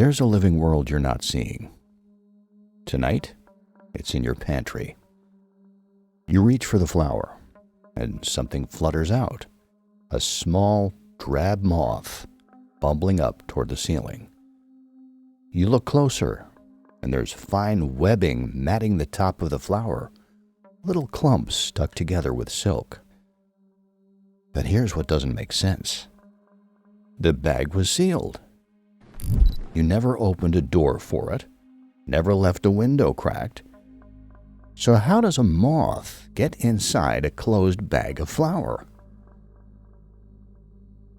There's a living world you're not seeing. Tonight, it's in your pantry. You reach for the flower, and something flutters out. A small, drab moth bumbling up toward the ceiling. You look closer, and there's fine webbing matting the top of the flower, little clumps stuck together with silk. But here's what doesn't make sense. The bag was sealed. You never opened a door for it, never left a window cracked. So how does a moth get inside a closed bag of flour?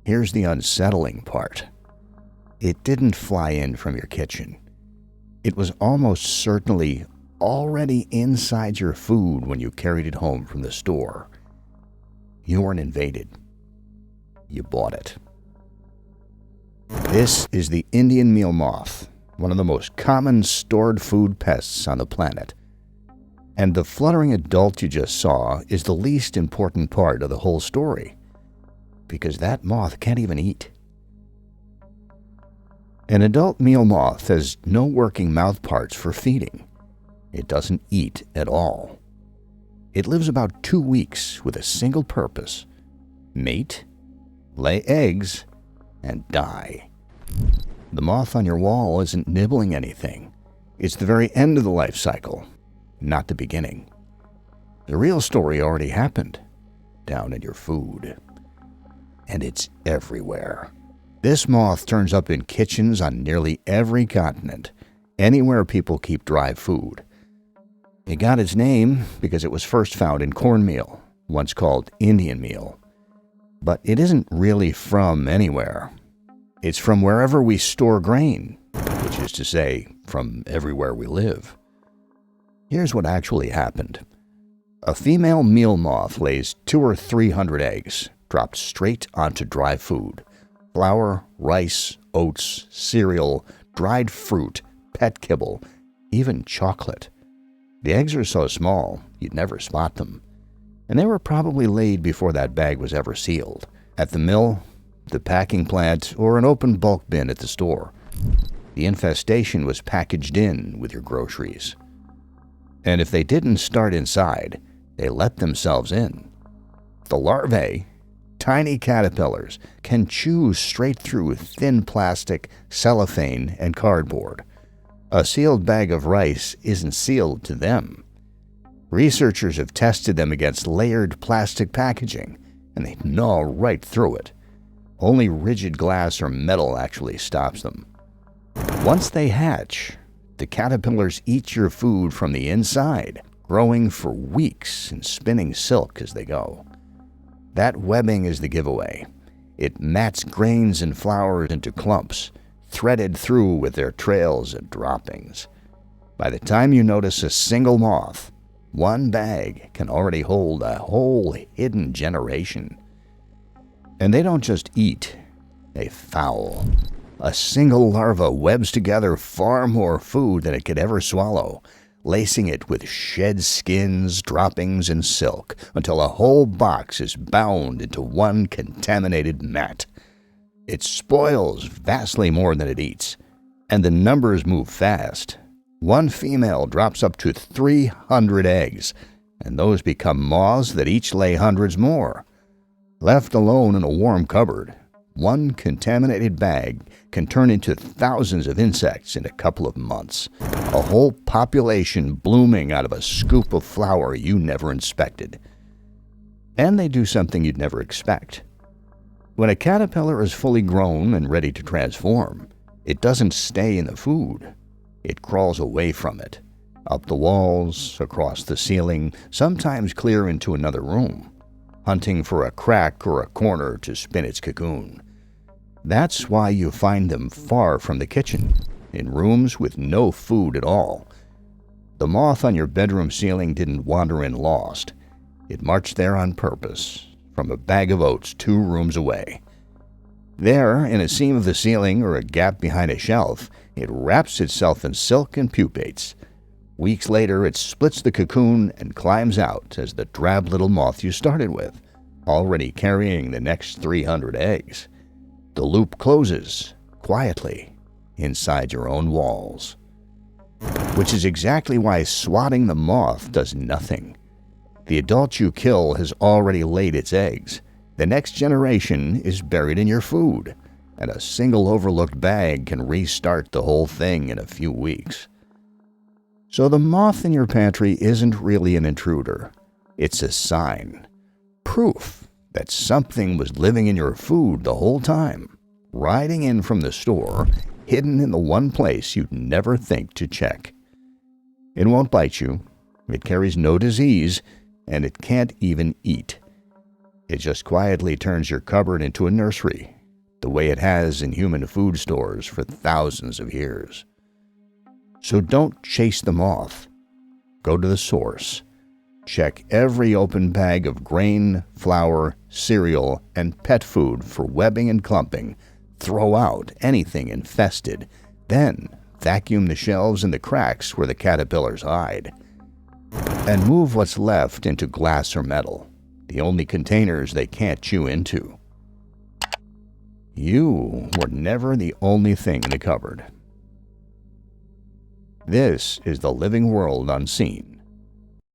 Here's the unsettling part. It didn't fly in from your kitchen. It was almost certainly already inside your food when you carried it home from the store. You weren't invaded. You bought it. This is the Indian meal moth, one of the most common stored food pests on the planet. And the fluttering adult you just saw is the least important part of the whole story, because that moth can't even eat. An adult meal moth has no working mouth parts for feeding. It doesn't eat at all. It lives about 2 weeks with a single purpose: mate, lay eggs, and die. The moth on your wall isn't nibbling anything. It's the very end of the life cycle, not the beginning. The real story already happened, down in your food. And it's everywhere. This moth turns up in kitchens on nearly every continent, anywhere people keep dry food. It got its name because it was first found in cornmeal, once called Indian meal. But it isn't really from anywhere. It's from wherever we store grain, which is to say, from everywhere we live. Here's what actually happened. A female meal moth lays 200 or 300 eggs, dropped straight onto dry food: flour, rice, oats, cereal, dried fruit, pet kibble, even chocolate. The eggs are so small, you'd never spot them. And they were probably laid before that bag was ever sealed, at the mill, the packing plant, or an open bulk bin at the store. The infestation was packaged in with your groceries. And if they didn't start inside, they let themselves in. The larvae, tiny caterpillars, can chew straight through thin plastic, cellophane, and cardboard. A sealed bag of rice isn't sealed to them. Researchers have tested them against layered plastic packaging, and they gnaw right through it. Only rigid glass or metal actually stops them. Once they hatch, the caterpillars eat your food from the inside, growing for weeks and spinning silk as they go. That webbing is the giveaway. It mats grains and flour into clumps, threaded through with their trails and droppings. By the time you notice a single moth, one bag can already hold a whole hidden generation. And they don't just eat, they foul. A single larva webs together far more food than it could ever swallow, lacing it with shed skins, droppings, and silk, until a whole box is bound into one contaminated mat. It spoils vastly more than it eats, and the numbers move fast. One female drops up to 300 eggs, and those become moths that each lay hundreds more. Left alone in a warm cupboard, one contaminated bag can turn into thousands of insects in a couple of months. A whole population blooming out of a scoop of flour you never inspected. And they do something you'd never expect. When a caterpillar is fully grown and ready to transform, it doesn't stay in the food. It crawls away from it, up the walls, across the ceiling, sometimes clear into another room, hunting for a crack or a corner to spin its cocoon. That's why you find them far from the kitchen, in rooms with no food at all. The moth on your bedroom ceiling didn't wander in lost. It marched there on purpose, from a bag of oats 2 rooms away. There, in a seam of the ceiling or a gap behind a shelf, it wraps itself in silk and pupates. Weeks later, it splits the cocoon and climbs out as the drab little moth you started with, already carrying the next 300 eggs. The loop closes, quietly, inside your own walls. Which is exactly why swatting the moth does nothing. The adult you kill has already laid its eggs. The next generation is buried in your food, and a single overlooked bag can restart the whole thing in a few weeks. So the moth in your pantry isn't really an intruder. It's a sign. Proof that something was living in your food the whole time, riding in from the store, hidden in the one place you'd never think to check. It won't bite you, it carries no disease, and it can't even eat. It just quietly turns your cupboard into a nursery, the way it has in human food stores for thousands of years. So don't chase the moth. Go to the source. Check every open bag of grain, flour, cereal, and pet food for webbing and clumping. Throw out anything infested. Then vacuum the shelves and the cracks where the caterpillars hide. And move what's left into glass or metal, the only containers they can't chew into. You were never the only thing in the cupboard. This is the living world unseen.